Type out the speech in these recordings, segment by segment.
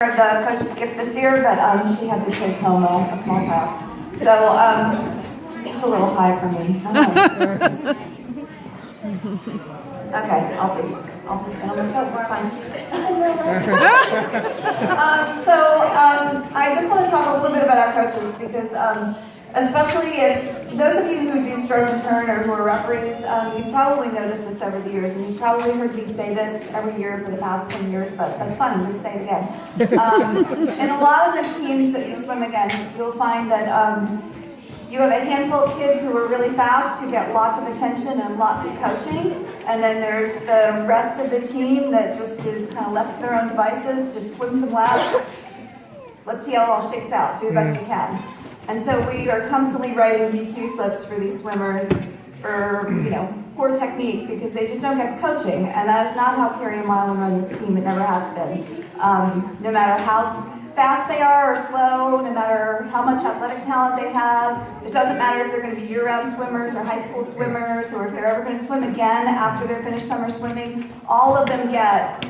The coach's gift this year, but she had to take home a small child. So this is a little high for me. Okay, I'll just spin on my toes. It's fine. I just want to talk a little bit about our coaches because, especially if those of you who do stroke and turn or who are referees, you've probably noticed this over the years, and you've probably heard me say this every year for the past 10 years, but that's fun, I'm going to say it again. In a lot of the teams that you swim against, you'll find that you have a handful of kids who are really fast, who get lots of attention and lots of coaching, and then there's the rest of the team that just is kind of left to their own devices, just swim some laps. Let's see how it all shakes out, do the best you can. And so we are constantly writing DQ slips for these swimmers for, poor technique because they just don't get the coaching. And that is not how Terry and Lyle run this team. It never has been. No matter how fast they are or slow, no matter how much athletic talent they have, it doesn't matter if they're going to be year-round swimmers or high school swimmers or if they're ever going to swim again after they're finished summer swimming. All of them get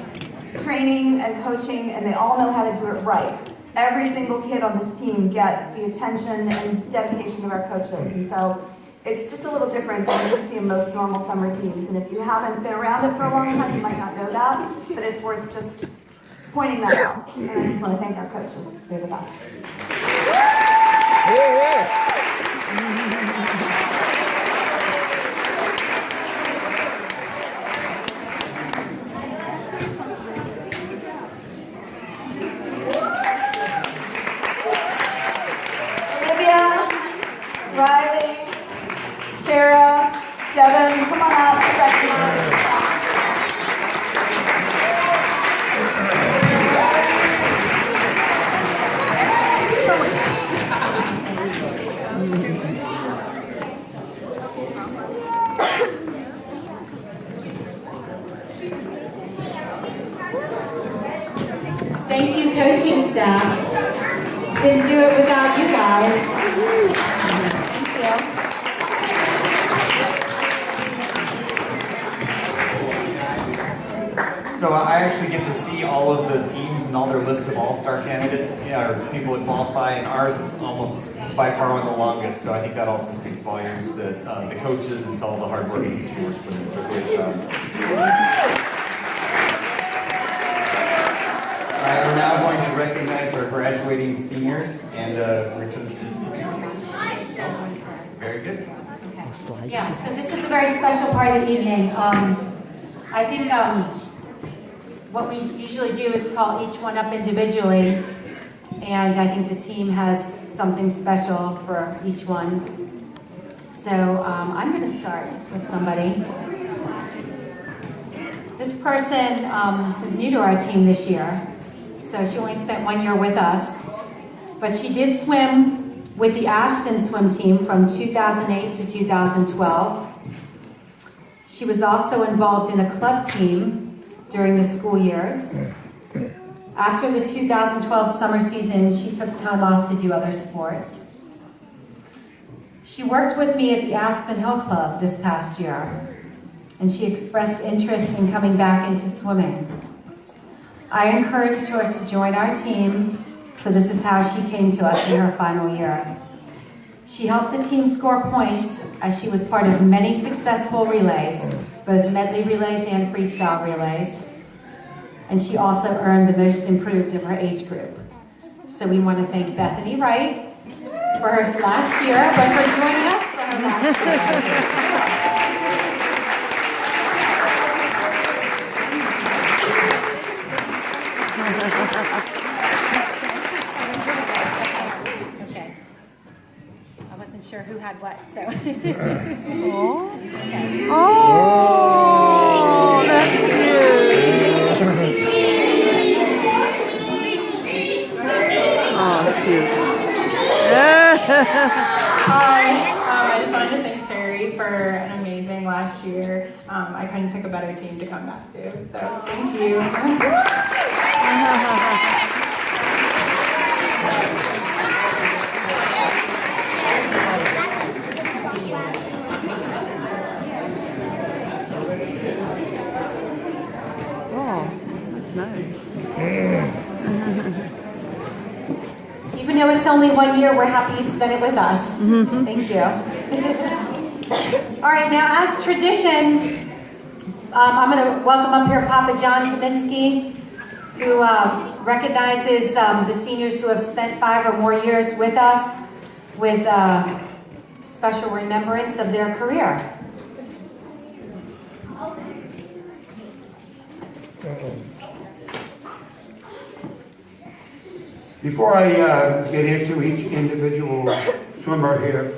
training and coaching, and they all know how to do it right. Every single kid on this team gets the attention and dedication of our coaches. And so it's just a little different than you see in most normal summer teams. And if you haven't been around it for a long time, you might not know that, but it's worth just pointing that out. And I just want to thank our coaches. They're the best. Riley, Sarah, Devin, come on up. Thank you, coaching staff. Couldn't do it without you guys. So I actually get to see all of the teams and all their lists of all-star candidates, or people that qualify, and ours is almost by far one of the longest. So I think that also speaks volumes to the coaches and to all the hard working swimmers put in. So great job. All right, we're now going to recognize our graduating seniors and return to the Very good. Okay. Yeah, so this is a very special part of the evening. I think what we usually do is call each one up individually, and I think the team has something special for each one. So I'm going to start with somebody. This person is new to our team this year, so she only spent 1 year with us, but she did swim with the Ashton swim team from 2008 to 2012. She was also involved in a club team during the school years. After the 2012 summer season, she took time off to do other sports. She worked with me at the Aspen Hill Club this past year, and she expressed interest in coming back into swimming. I encouraged her to join our team, so this is how she came to us in her final year. She helped the team score points as she was part of many successful relays, both medley relays and freestyle relays. And she also earned the most improved of her age group. So we want to thank Bethany Wright for her last year, but for joining us for her last Okay. I wasn't sure who had what, so. Okay. Oh, that's cute. Oh, cute. I just wanted to thank Sherry for an amazing last year. I couldn't pick a better team to come back to, so thank you. Oh, that's nice. even though it's only 1 year, we're happy you spent it with us. Thank you. All right, now as tradition, I'm going to welcome up here Papa John Kaminsky, who recognizes the seniors who have spent 5 or more years with us with special remembrance of their career. Before I get into each individual swimmer here,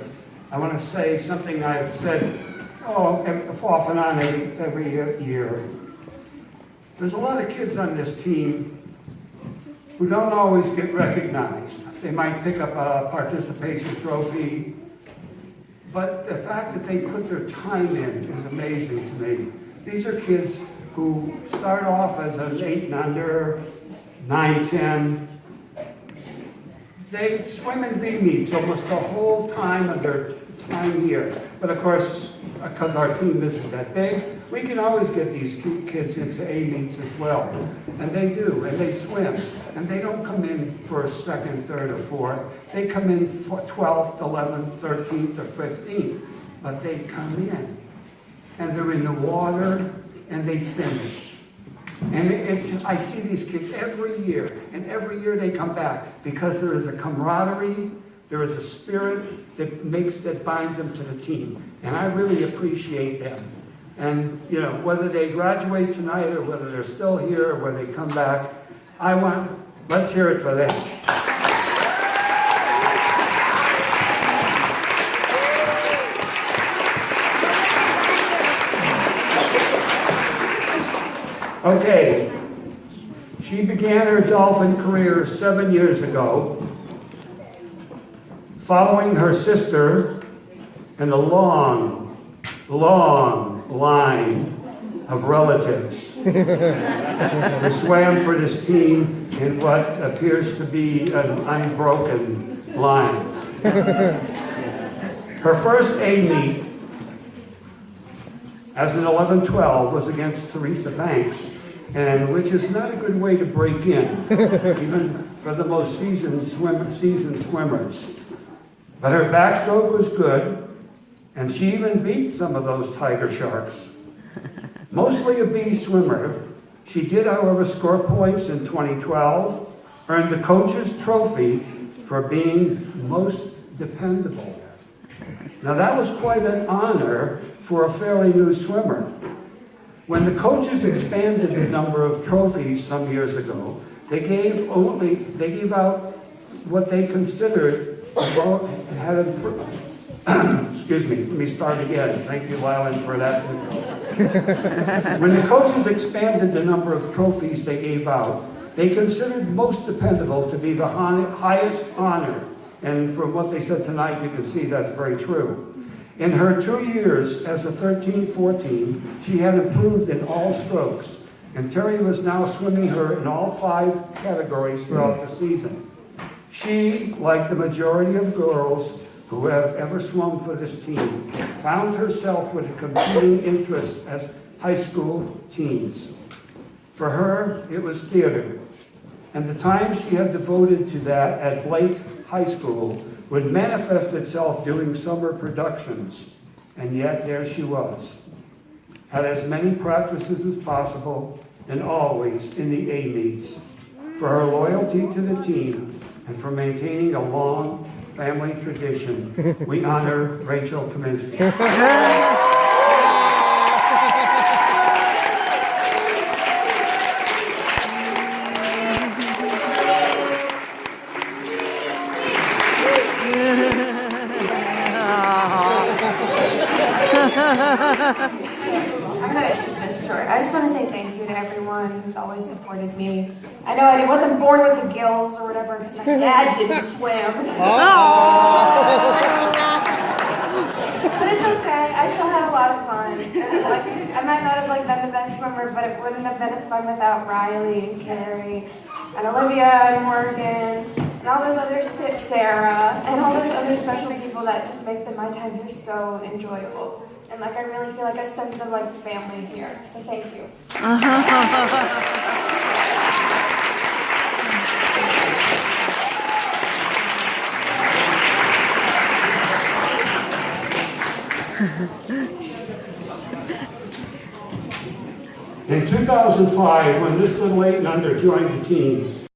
I want to say something I've said off and on every year. There's a lot of kids on this team who don't always get recognized. They might pick up a participation trophy, but the fact that they put their time in is amazing to me. These are kids who start off as an 8 and under, 9, 10. They swim in B meets almost the whole time of their time here. But of course, because our team isn't that big, we can always get these kids into A meets as well. And they do, and they swim. And they don't come in for 2nd, 3rd, or 4th. They come in for 12th, 11th, 13th, or 15th. But they come in. And they're in the water, and they finish. And I see these kids every year, and every year they come back because there is a camaraderie, there is a spirit that binds them to the team. And I really appreciate them. And, you know, whether they graduate tonight or whether they're still here or whether they come back, let's hear it for them. Okay, she began her dolphin career 7 years ago, following her sister and a long, long line of relatives who swam for this team in what appears to be an unbroken line. Her first A meet as an 11-12 was against Teresa Banks, and which is not a good way to break in, even for the most seasoned swimmers. But her backstroke was good, and she even beat some of those tiger sharks. Mostly a B swimmer, she did, however, score points in 2012, earned the coach's trophy for being most dependable. Now that was quite an honor for a fairly new swimmer. When the coaches expanded the number of trophies some years ago, they gave out what they considered had improved. Excuse me, let me start again. Thank you, Lylan, for that. When the coaches expanded the number of trophies they gave out, they considered most dependable to be the highest honor. And from what they said tonight, you can see that's very true. In her 2 years as a 13-14, she had improved in all strokes, and Terry was now swimming her in all 5 categories throughout the season. She, like the majority of girls who have ever swum for this team, found herself with a competing interest as high school teens. For her, it was theater, and the time she had devoted to that at Blake High School would manifest itself during summer productions, and yet there she was. Had as many practices as possible, and always in the A meets. For her loyalty to the team, and for maintaining a long family tradition, we honor Rachel Kaminsky. I'm going to keep this short. I just want to say thank you to everyone who's always supported me. I know I wasn't born with the gills or whatever because my dad didn't swim. But it's okay. I still had a lot of fun. And, I might not have been the best swimmer, but it wouldn't have been as fun without Riley and Carrie and Olivia and Morgan and all those other Sarah and all those other special people that just make my time here so enjoyable. And I really feel a sense of family here. So thank you. In 2005, when this little 8 and under joined the team,